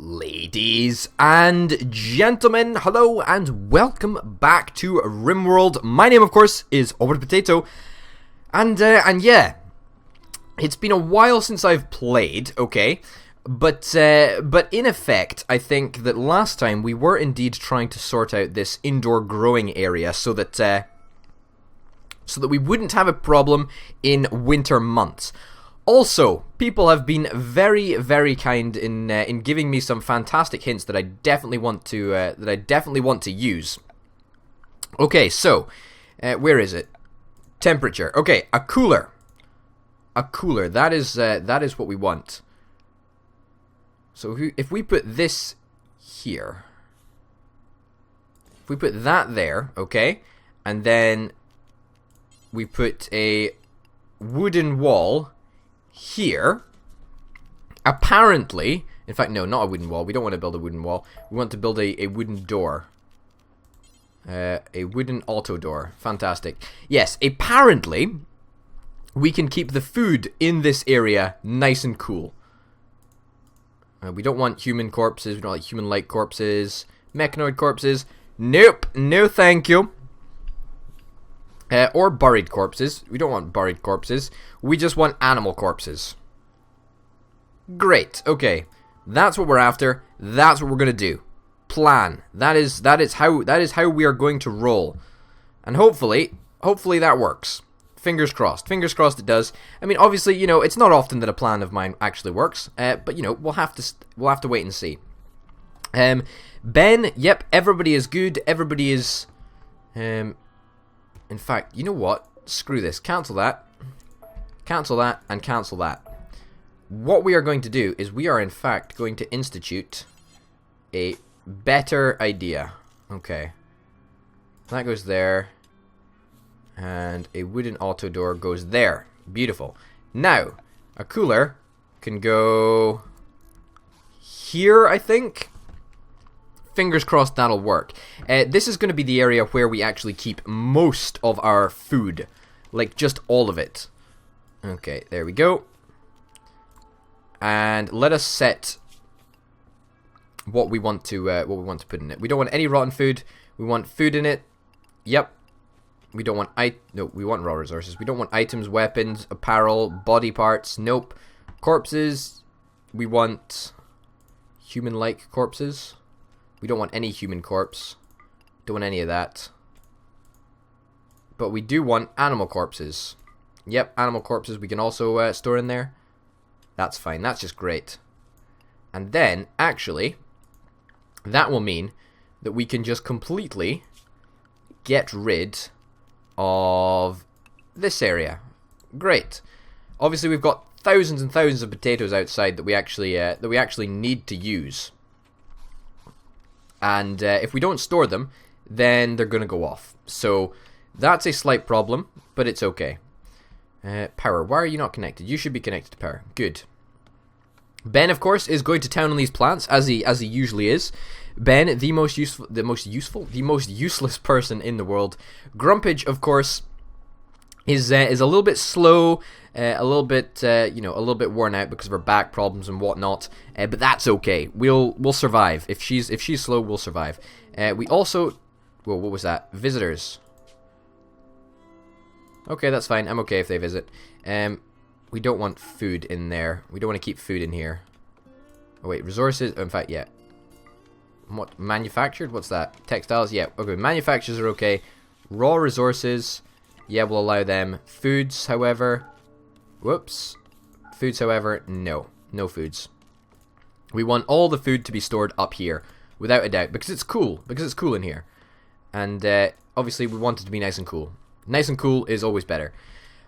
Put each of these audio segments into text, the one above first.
Ladies and gentlemen, hello and welcome back to Rimworld. My name, of course, is Over Potato, and yeah, it's been a while since I've played, okay, but in effect, I think that last time we were indeed trying to sort out this indoor growing area so that we wouldn't have a problem in winter months. Also, people have been very, very kind in giving me some fantastic hints that I definitely want to use. Okay, so where is it? Temperature. Okay, a cooler. A cooler. That is what we want. So if we put this here, if we put that there, okay, and then we put a wooden wall here, apparently, in fact, no, not a wooden wall. We don't want to build a wooden wall. We want to build a wooden door. A wooden auto door. Fantastic. Yes, apparently, we can keep the food in this area nice and cool. We don't want human corpses. We don't like human-like corpses. Mechanoid corpses. Nope. No thank you. Or buried corpses. We don't want buried corpses. We just want animal corpses. Great. Okay. That's what we're after. That's what we're gonna do. Plan. That is how we are going to roll. And hopefully that works. Fingers crossed. Fingers crossed it does. I mean, obviously, you know, it's not often that a plan of mine actually works. But you know, we'll have to wait and see. Ben. Yep. Everybody is good. Everybody is. In fact, you know what? Screw this. Cancel that, and cancel that. What we are going to do is we are, in fact, going to institute a better idea. Okay. That goes there. And a wooden auto door goes there. Beautiful. Now, a cooler can go here, I think. Fingers crossed that'll work. This is going to be the area where we actually keep most of our food. Like, just all of it. Okay, there we go. And let us set what we want to put in it. We don't want any rotten food. We want food in it. Yep. We don't want we want raw resources. We don't want items, weapons, apparel, body parts. Nope. Corpses. We want human-like corpses. We don't want any human corpse. Don't want any of that. But we do want animal corpses. Yep, animal corpses we can also store in there. That's fine. That's just great. And then, actually, that will mean that we can just completely get rid of this area. Great. Obviously, we've got thousands and thousands of potatoes outside that we actually need to use. And if we don't store them, then they're going to go off. So that's a slight problem, but it's okay. Power. Why are you not connected? You should be connected to power. Good. Ben, of course, is going to town on these plants, as he usually is. Ben, the most useless person in the world. Grumpage, of course, is a little bit slow, a little bit worn out because of her back problems and whatnot. But that's okay. We'll survive. If she's slow, we'll survive. We also, whoa, what was that? Visitors. Okay, that's fine. I'm okay if they visit. We don't want food in there. We don't want to keep food in here. Oh wait, resources. Oh, in fact, yeah. What, manufactured? What's that? Textiles. Yeah. Okay, manufacturers are okay. Raw resources. Yeah, we'll allow them. Foods, however. Whoops. Foods, however, no. No foods. We want all the food to be stored up here, without a doubt, because it's cool. Because it's cool in here. And obviously we want it to be nice and cool. Nice and cool is always better.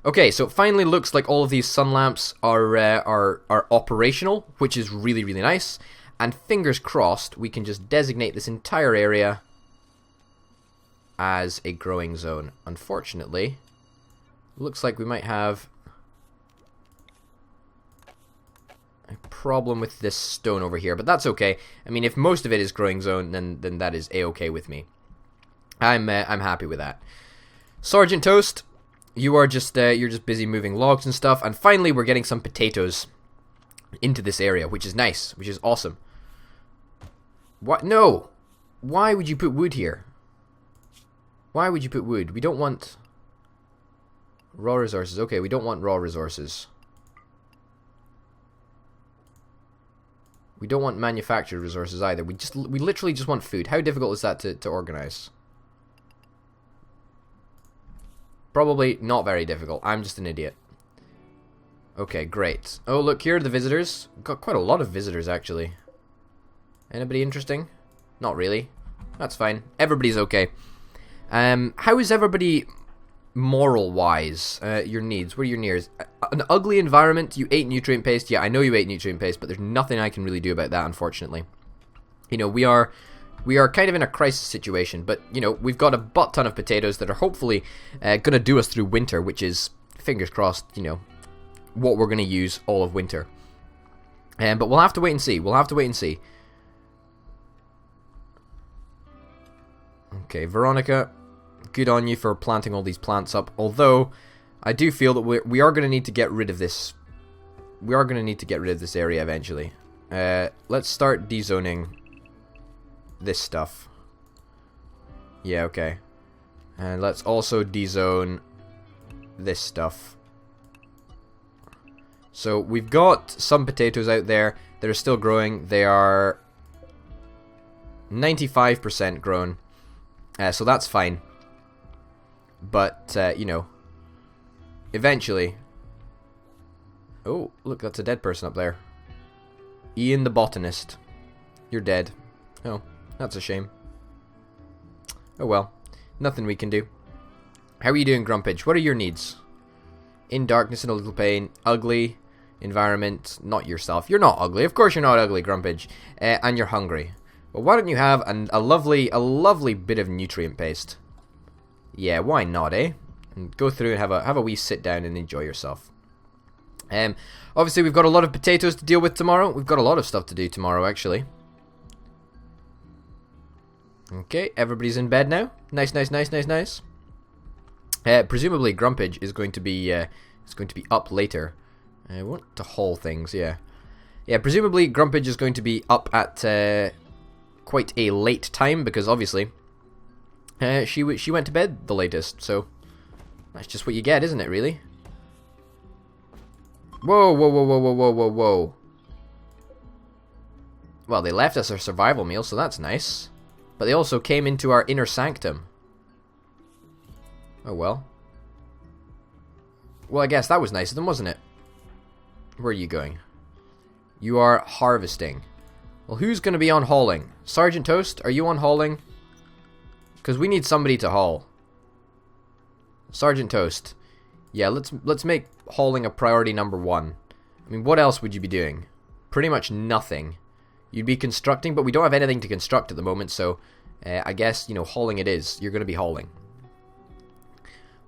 Okay, so it finally looks like all of these sun lamps are operational, which is really, really nice. And fingers crossed, we can just designate this entire area as a growing zone. Unfortunately, looks like we might have a problem with this stone over here, but that's okay. I mean, if most of it is growing zone, then that is a-okay with me. I'm happy with that. Sergeant Toast, you're just busy moving logs and stuff, and finally we're getting some potatoes into this area, which is nice, which is awesome. What? No! Why would you put wood here? Why would you put wood? We don't want raw resources. Okay, we don't want raw resources. We don't want manufactured resources either. We literally just want food. How difficult is that to organize? Probably not very difficult. I'm just an idiot. Okay, great. Oh, look, here are the visitors. We've got quite a lot of visitors, actually. Anybody interesting? Not really. That's fine. Everybody's okay. How is everybody moral-wise? Your needs. What are your needs? An ugly environment. You ate nutrient paste. Yeah, I know you ate nutrient paste, but there's nothing I can really do about that, unfortunately. You know, we are kind of in a crisis situation, but, you know, we've got a butt ton of potatoes that are hopefully going to do us through winter, which is, fingers crossed, you know, what we're going to use all of winter. But we'll have to wait and see. We'll have to wait and see. Okay, Veronica, good on you for planting all these plants up. Although, I do feel that we are going to need to get rid of this. We are going to need to get rid of this area eventually. Let's start dezoning this stuff. Yeah, okay. And let's also dezone this stuff. So we've got some potatoes out there that are still growing. They are 95% grown. So that's fine. But, you know, eventually... Oh, look, that's a dead person up there. Ian the botanist. You're dead. Oh, that's a shame. Oh well, nothing we can do. How are you doing, Grumpage? What are your needs? In darkness and a little pain. Ugly. Environment. Not yourself. You're not ugly. Of course you're not ugly, Grumpage. And you're hungry. Well, why don't you have a lovely bit of nutrient paste? Yeah, why not, eh? And go through and have a wee sit down and enjoy yourself. Obviously, we've got a lot of potatoes to deal with tomorrow. We've got a lot of stuff to do tomorrow, actually. Okay, everybody's in bed now. Nice. Presumably, Grumpage is going to be up later. I want to haul things, yeah. Yeah, presumably, Grumpage is going to be up at quite a late time because obviously she went to bed the latest, so that's just what you get, isn't it, really? Whoa. Well, they left us a survival meal, so that's nice. But they also came into our inner sanctum. Oh well. Well, I guess that was nice of them, wasn't it? Where are you going? You are harvesting. Well, who's going to be on hauling? Sergeant Toast, are you on hauling? Because we need somebody to haul. Sergeant Toast. Yeah, let's make hauling a priority number 1. I mean, what else would you be doing? Pretty much nothing. You'd be constructing, but we don't have anything to construct at the moment, so I guess, you know, hauling it is. You're going to be hauling.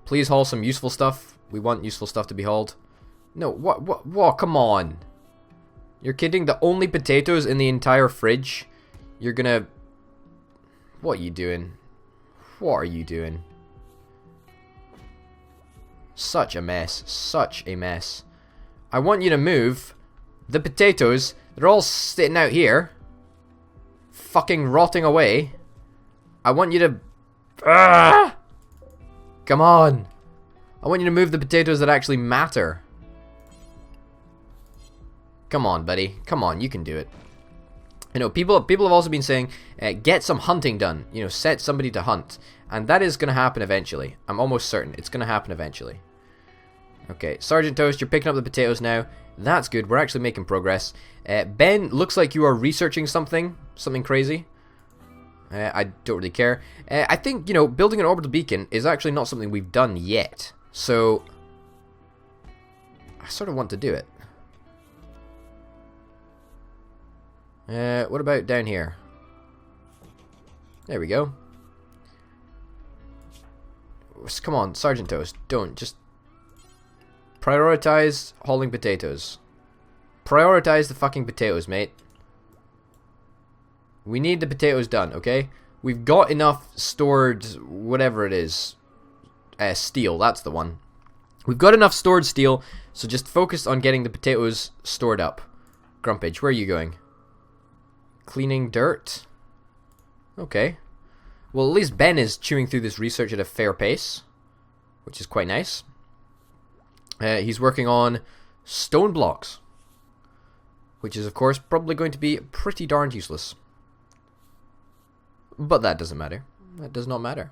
Please haul some useful stuff. We want useful stuff to be hauled. No, what, come on. You're kidding? The only potatoes in the entire fridge? You're gonna... What are you doing? What are you doing? Such a mess. Such a mess. I want you to move the potatoes. They're all sitting out here. Fucking rotting away. I want you to... Come on. I want you to move the potatoes that actually matter. Come on, buddy. Come on, you can do it. You know, people have also been saying, get some hunting done. You know, set somebody to hunt. And that is going to happen eventually. I'm almost certain. It's going to happen eventually. Okay, Sergeant Toast, you're picking up the potatoes now. That's good. We're actually making progress. Ben, looks like you are researching something. Something crazy. I don't really care. I think, you know, building an orbital beacon is actually not something we've done yet. So, I sort of want to do it. What about down here? There we go. Come on, Sergeant Toast. Don't. Just prioritize hauling potatoes. Prioritize the fucking potatoes, mate. We need the potatoes done, okay? We've got enough stored, whatever it is. Steel, that's the one. We've got enough stored steel, so just focus on getting the potatoes stored up. Grumpage, where are you going? Cleaning dirt? Okay. Well, at least Ben is chewing through this research at a fair pace, which is quite nice. He's working on stone blocks, which is, of course, probably going to be pretty darned useless. But that doesn't matter. That does not matter.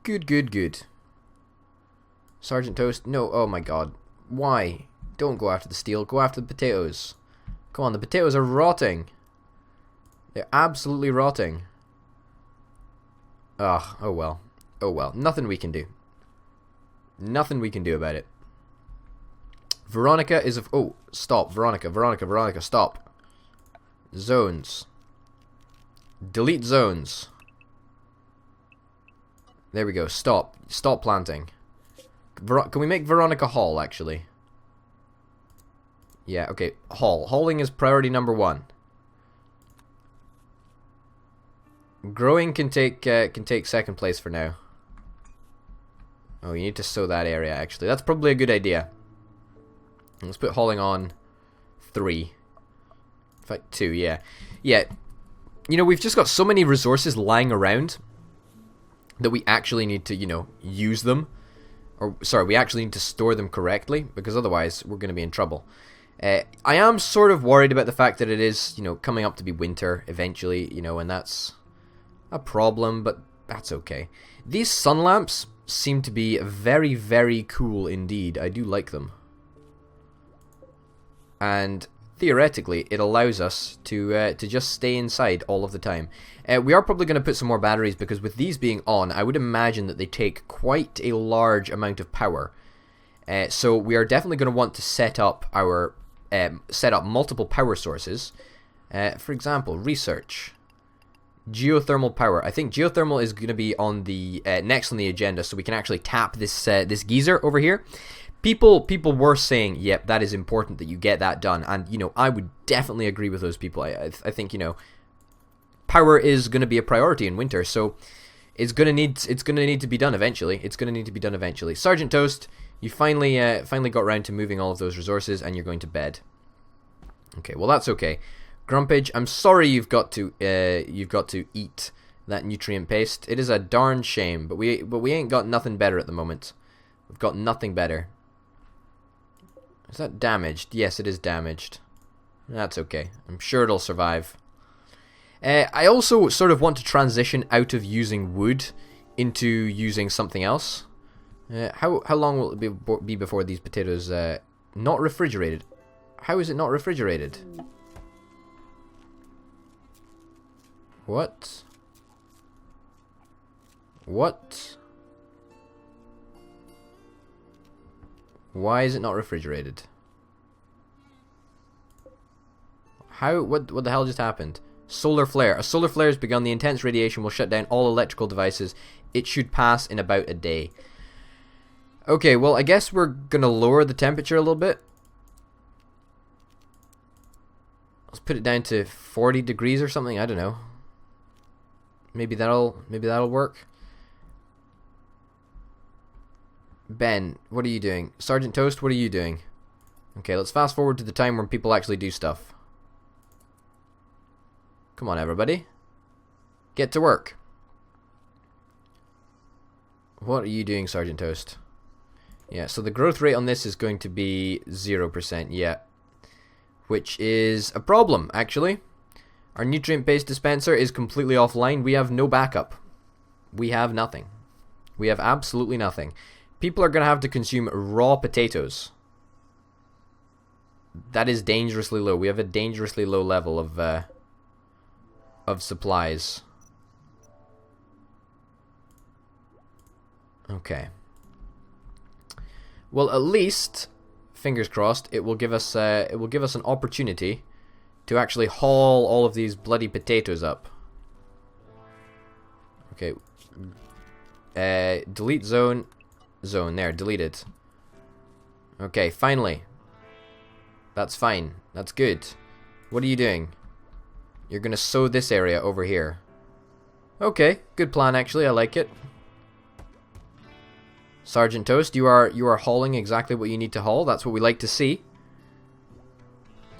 Good, good, good. Sergeant Toast, no, oh my god. Why? Don't go after the steel, go after the potatoes. Come on, the potatoes are rotting. They're absolutely rotting. Ugh, oh well. Oh well, nothing we can do. Nothing we can do about it. Veronica is of... Oh, stop. Veronica, stop. Zones. Delete zones. There we go, stop. Stop planting. Can we make Veronica haul, actually? Yeah, okay. Hauling is priority number 1. Growing can take second place for now. Oh, you need to sow that area, actually. That's probably a good idea. Let's put hauling on 3. In fact, 2, yeah. Yeah. You know, we've just got so many resources lying around that we actually need to, you know, use them. Or, sorry, we actually need to store them correctly, because otherwise we're going to be in trouble. I am sort of worried about the fact that it is, you know, coming up to be winter eventually, you know, and that's a problem, but that's okay. These sun lamps seem to be very, very cool indeed. I do like them. And theoretically, it allows us to just stay inside all of the time. We are probably going to put some more batteries, because with these being on, I would imagine that they take quite a large amount of power. So we are definitely going to want to set up our multiple power sources. For example, research. Geothermal power. I think geothermal is going to be on the next on the agenda, so we can actually tap this this geyser over here. People were saying, yep, that is important that you get that done, and you know, I would definitely agree with those people. I think, you know, power is going to be a priority in winter, so it's going to need to be done eventually. It's going to need to be done eventually. Sergeant Toast, you finally got around to moving all of those resources, and you're going to bed. Okay, well that's okay. Grumpage, I'm sorry you've got to eat that nutrient paste. It is a darn shame, but we ain't got nothing better at the moment. We've got nothing better. Is that damaged? Yes, it is damaged. That's okay. I'm sure it'll survive. I also sort of want to transition out of using wood into using something else. How long will it be before these potatoes not refrigerated? How is it not refrigerated? What? What? Why is it not refrigerated? How? What the hell just happened? Solar flare. A solar flare has begun. The intense radiation will shut down all electrical devices. It should pass in about a day. Okay, well, I guess we're gonna lower the temperature a little bit. Let's put it down to 40 degrees or something. I don't know. Maybe that'll work. Ben, what are you doing? Sergeant Toast, what are you doing? Okay, let's fast forward to the time when people actually do stuff. Come on, everybody. Get to work. What are you doing, Sergeant Toast? Yeah, so the growth rate on this is going to be 0%, yeah. Which is a problem, actually. Our nutrient-based dispenser is completely offline. We have no backup. We have nothing. We have absolutely nothing. People are going to have to consume raw potatoes. That is dangerously low. We have a dangerously low level of supplies. Okay. Well, at least, fingers crossed, it will give us an opportunity to actually haul all of these bloody potatoes up. Okay. Delete zone. There, delete it. Okay, finally. That's fine. That's good. What are you doing? You're gonna sow this area over here. Okay, good plan actually, I like it. Sergeant Toast, you are hauling exactly what you need to haul. That's what we like to see.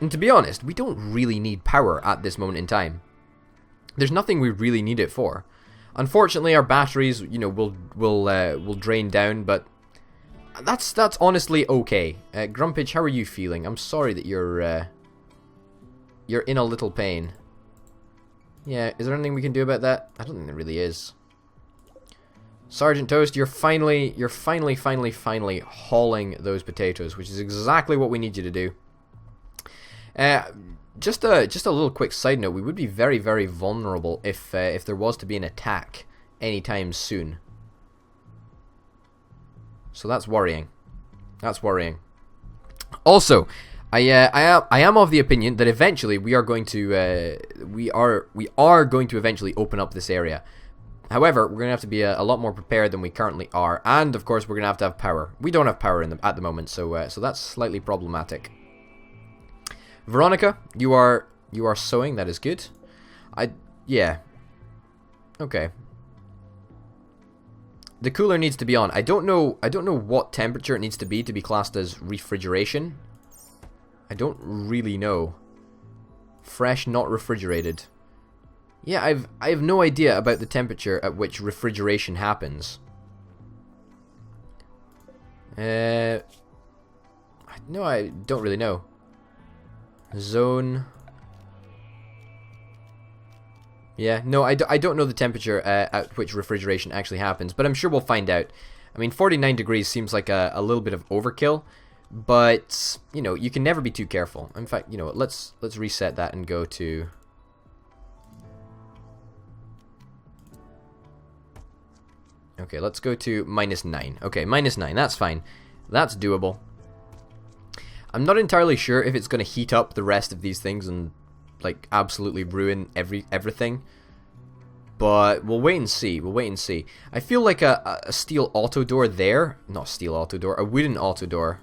And to be honest, we don't really need power at this moment in time. There's nothing we really need it for. Unfortunately, our batteries, you know, will drain down, but that's honestly okay. Grumpage, how are you feeling? I'm sorry that you're in a little pain. Yeah, is there anything we can do about that? I don't think there really is. Sergeant Toast, you're finally hauling those potatoes, which is exactly what we need you to do. Just a little quick side note: we would be very, very vulnerable if there was to be an attack anytime soon. So that's worrying. That's worrying. Also, I am of the opinion that eventually we are going to we are going to eventually open up this area. However, we're going to have to be a lot more prepared than we currently are, and of course we're going to have power. We don't have power at the moment, so so that's slightly problematic. Veronica, you are sewing. That is good. Yeah. Okay. The cooler needs to be on. I don't know what temperature it needs to be classed as refrigeration. I don't really know. Fresh, not refrigerated. Yeah, I have no idea about the temperature at which refrigeration happens. No, I don't really know. Zone. Yeah, no, I don't know the temperature at which refrigeration actually happens, but I'm sure we'll find out. I mean, 49 degrees seems like a little bit of overkill, but, you know, you can never be too careful. In fact, you know what, let's reset that and go to... Okay, let's go to -9. Okay, -9, that's fine. That's doable. I'm not entirely sure if it's going to heat up the rest of these things and, like, absolutely ruin everything. But we'll wait and see. We'll wait and see. I feel like a steel auto door there, not steel auto door, a wooden auto door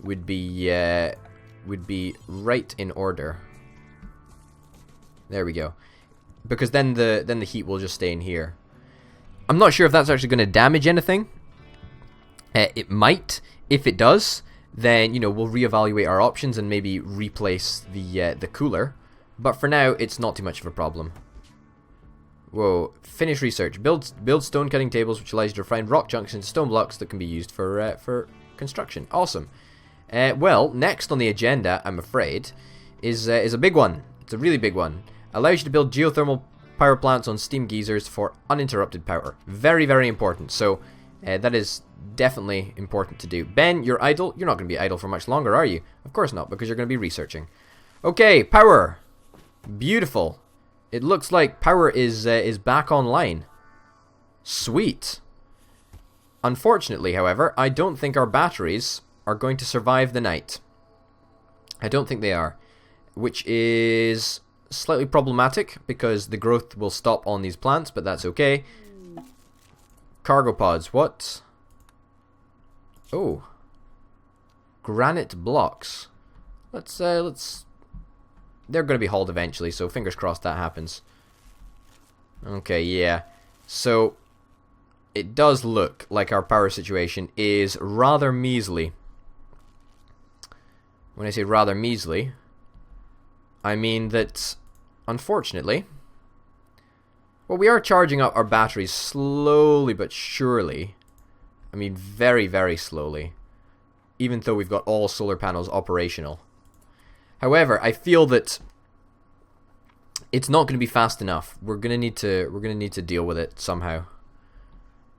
would be right in order. There we go. Because then the heat will just stay in here. I'm not sure if that's actually going to damage anything. It might. If it does, then, you know, we'll reevaluate our options and maybe replace the cooler. But for now, it's not too much of a problem. Whoa. Finish research. Build stone cutting tables, which allows you to refine rock chunks into stone blocks that can be used for construction. Awesome. Well, next on the agenda, I'm afraid, is a big one. It's a really big one. Allows you to build geothermal power plants on steam geysers for uninterrupted power. Very, very important. So, that is definitely important to do. Ben, you're idle. You're not going to be idle for much longer, are you? Of course not, because you're going to be researching. Okay, power. Beautiful. It looks like power is back online. Sweet. Unfortunately, however, I don't think our batteries are going to survive the night. I don't think they are. Which is slightly problematic, because the growth will stop on these plants, but that's okay. Cargo pods, what? Oh. Granite blocks. Let's they're going to be hauled eventually, so fingers crossed that happens. Okay, yeah. So, it does look like our power situation is rather measly. When I say rather measly, I mean that, unfortunately, well, we are charging up our batteries slowly but surely. I mean, very, very slowly. Even though we've got all solar panels operational. However, I feel that it's not going to be fast enough. We're going to need to deal with it somehow.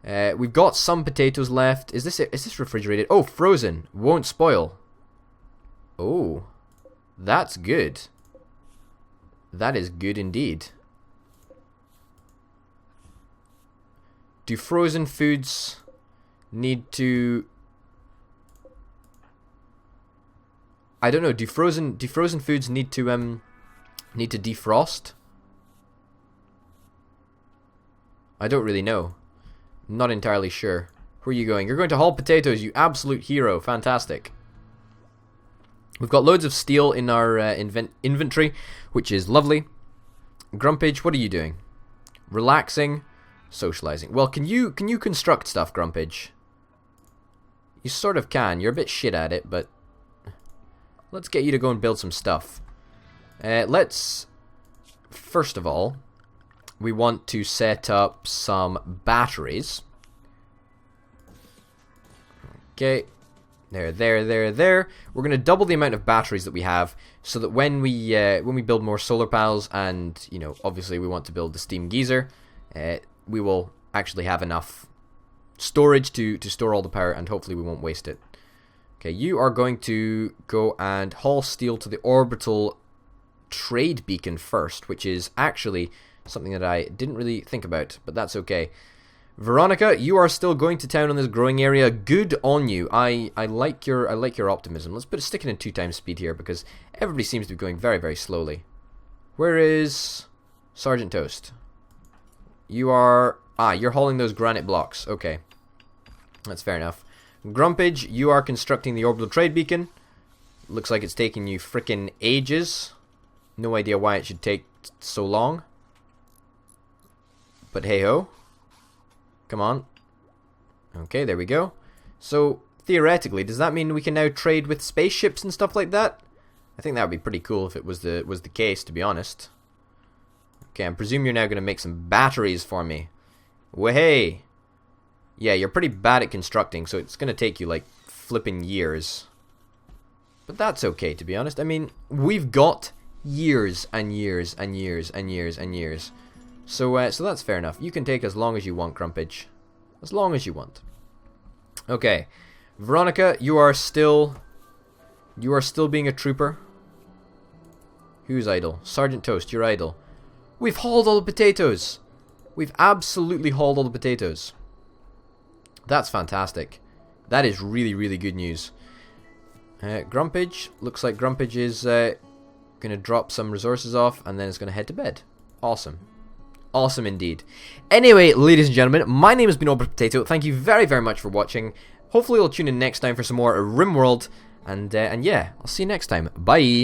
We've got some potatoes left. Is this refrigerated? Oh, frozen. Won't spoil. Oh, that's good. That is good indeed. Do frozen foods need to... I don't know. Do frozen foods need to defrost? I don't really know. Not entirely sure. Where are you going? You're going to haul potatoes, you absolute hero. Fantastic. We've got loads of steel in our inventory, which is lovely. Grumpage, what are you doing? Relaxing, socializing. Well, can you construct stuff, Grumpage? You sort of can. You're a bit shit at it, but let's get you to go and build some stuff. Let's, first of all, we want to set up some batteries. Okay, there. We're going to double the amount of batteries that we have, so that when we build more solar panels, and you know, obviously we want to build the steam geyser, we will actually have enough storage to store all the power, and hopefully we won't waste it. Okay, you are going to go and haul steel to the orbital trade beacon first, which is actually something that I didn't really think about, but that's okay. Veronica, you are still going to town on this growing area. Good on you. I like your optimism. Let's put a stick in 2 times speed here, because everybody seems to be going very, very slowly. Where is Sergeant Toast? You are... you're hauling those granite blocks. Okay. That's fair enough. Grumpage, you are constructing the orbital trade beacon. Looks like it's taking you frickin' ages. No idea why it should take so long. But hey-ho. Come on. Okay, there we go. So, theoretically, does that mean we can now trade with spaceships and stuff like that? I think that would be pretty cool if it was the case, to be honest. Okay, I presume you're now going to make some batteries for me. Wahey! Yeah, you're pretty bad at constructing, so it's going to take you, like, flipping years. But that's okay, to be honest. I mean, we've got years and years and years and years and years. So that's fair enough. You can take as long as you want, Grumpage. As long as you want. Okay. Veronica, you are still being a trooper. Who's idle? Sergeant Toast, you're idle. We've hauled all the potatoes. We've absolutely hauled all the potatoes. That's fantastic. That is really, really good news. Grumpage. Looks like Grumpage is going to drop some resources off, and then it's going to head to bed. Awesome. Awesome indeed. Anyway, ladies and gentlemen, my name has been Orbit Potato. Thank you very, very much for watching. Hopefully you'll tune in next time for some more Rimworld. And yeah, I'll see you next time. Bye.